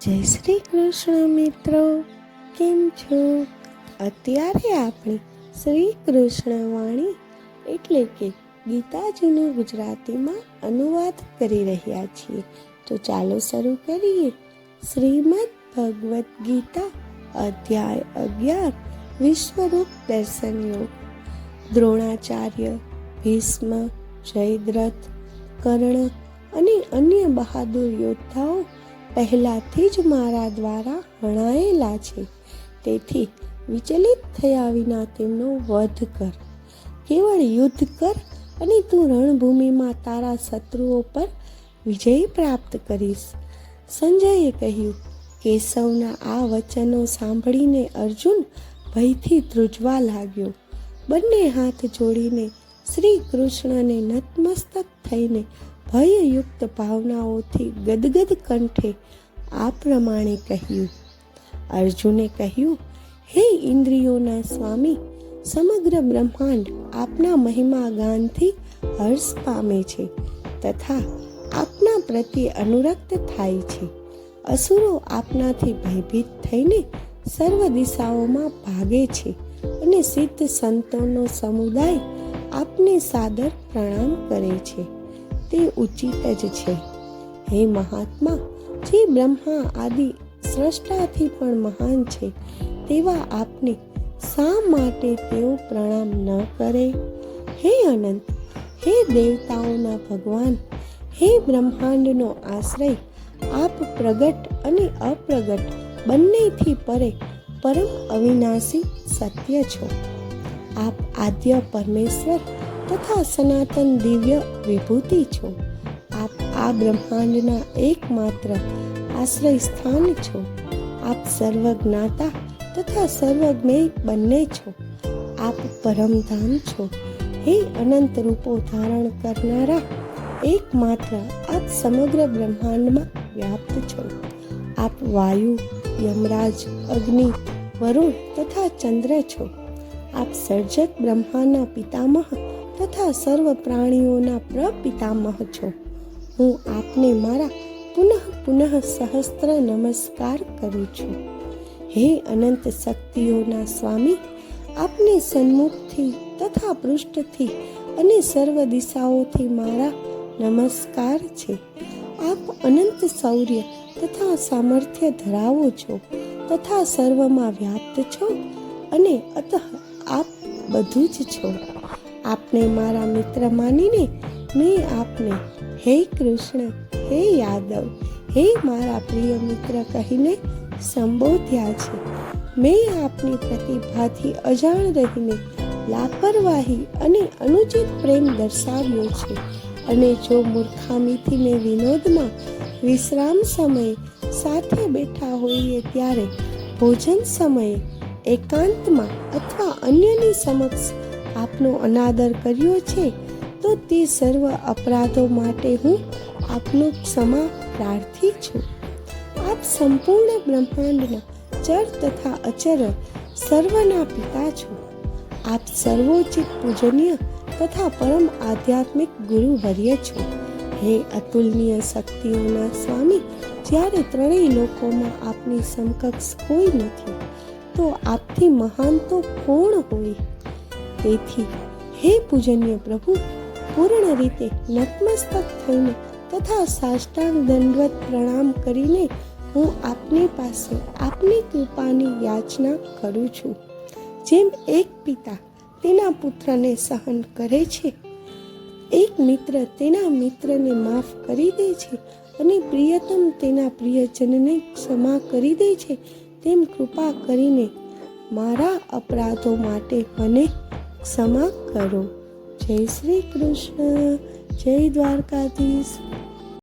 જય શ્રી કૃષ્ણ મિત્રો, કેમ છો? અત્યારે આપણે શ્રી કૃષ્ણ વાણી એટલે કે ગીતાજીનો ગુજરાતીમાં અનુવાદ કરી રહ્યા છીએ. તો ચાલો શરૂ કરીએ. શ્રીમદ ભગવદ્ ગીતા અધ્યાય 11 વિશ્વરૂપ દર્શન યોગ. દ્રોણાચાર્ય, ભીષ્મ, જયદ્રથ, કર્ણ અને અન્ય બહાદુર યોદ્ધાઓ પહેલાથી જ મારા દ્વારા હણાયેલા છે. તેથી વિચલિત થયા વિના તેમનો વધ કર. કેવળ યુદ્ધ કર અને તું રણભૂમિમાં તારા શત્રુઓ પર વિજય પ્રાપ્ત કરીશ. સંજયે કહ્યું. કેશવના આ વચનો સાંભળીને અર્જુન ભયથી ધ્રુજવા લાગ્યો. બંને હાથ જોડીને શ્રી કૃષ્ણને નતમસ્તક થઈને ભયયુક્ત ભાવનાઓથી ગદગદ કંઠે આ પ્રમાણે કહ્યું. અર્જુને કહ્યું, હે ઇન્દ્રિયોના સ્વામી, સમગ્ર બ્રહ્માંડ આપના મહિમા ગાનથી હર્ષ પામે છે તથા આપના પ્રત્યે અનુરક્ત થાય છે. અસુરો આપનાથી ભયભીત થઈને સર્વ દિશાઓમાં ભાગે છે અને સિદ્ધ સંતોનો સમુદાય આપને સાદર પ્રણામ કરે છે. તે ઉચિત જ છે. હે મહાત્મા, જે બ્રહ્મા આદિ સ્રષ્ટાથી પણ મહાન છે તેવા આપને શા માટે તેઓ પ્રણામ ન કરે? હે અનંત, હે દેવતાઓના ભગવાન, હે બ્રહ્માંડનો આશ્રય, આપ પ્રગટ અને અપ્રગટ બંનેથી પરે પરમ અવિનાશી સત્ય છો. આપ આદ્ય પરમેશ્વર તથા સનાતન દિવ્ય વિભૂતિ છો. આપ આ બ્રહ્માંડના એકમાત્ર આશ્રય સ્થાન છો. આપ સર્વજ્ઞાતા તથા સર્વજ્ઞેય બંને છો. આપ પરમધામ છો. હે અનંત રૂપો ધારણ કરનારા એકમાત્ર આપ સમગ્ર બ્રહ્માંડમાં વ્યાપ્ત છો. આપ વાયુ, યમરાજ, અગ્નિ, વરુણ તથા ચંદ્ર છો. આપ સર્જક બ્રહ્માના પિતામહ તથા સર્વ પ્રાણીઓના પ્રપિતામહ છો. હું આપને મારા પુનઃ સહસ્ત્ર નમસ્કાર કરું છું. હે અનંત શક્તિઓના સ્વામી, આપને સન્મુખથી તથા પૃષ્ઠથી અને સર્વ દિશાઓથી મારા નમસ્કાર છે. આપ અનંત શૌર્ય તથા સામર્થ્ય ધરાવો છો તથા સર્વમાં વ્યાપ્ત છો અને અતઃ આપ બધું જ છો. આપને મારા મિત્ર માનીને મેં આપને હે કૃષ્ણ, હે યાદવ, હે મારા પ્રિય મિત્ર કહીને સંબોધ્યા છે. મેં આપની પ્રતિભાથી અજાણ રહીને લાપરવાહી અને અનુચિત પ્રેમ દર્શાવ્યો છે. અને જો મૂર્ખામીથી મેં વિનોદમાં વિશ્રામ સમયે સાથે બેઠા હોઈએ ત્યારે ભોજન સમયે એકાંતમાં અથવા અન્યની સમક્ષ આપનો અનાદર કર્યો છે તો તે સર્વ અપરાધો માટે હું આપનો ક્ષમા પ્રાર્થી છું. આપ સંપૂર્ણ બ્રહ્માંડના ચર તથા અચર સર્વના પિતા છો. આપ સર્વોચિત પૂજનીય તથા પરમ આધ્યાત્મિક ગુરુવર્ય છો. હે અતુલનીય શક્તિઓના સ્વામી, જ્યારે ત્રણેય લોકોમાં આપની સમકક્ષ કોઈ નથી તો આપથી મહાન તો કોણ હોય? તેથી હે પૂજનીય પ્રભુ, પૂર્ણ રીતે નતમસ્તક થઈને તથા સાષ્ટાંગ દંડવત પ્રણામ કરીને હું આપની પાસે આપની કૃપાની યાચના કરું છું. જેમ એક પિતા તેના પુત્રને સહન કરે છે, એક મિત્ર તેના મિત્રને માફ કરી દે છે અને પ્રિયતમ તેના પ્રિયજનને ક્ષમા કરી દે છે, તેમ કૃપા કરીને મારા અપરાધો માટે મને ક્ષમા કરો. જય શ્રી કૃષ્ણ. જય દ્વારકાધીશ.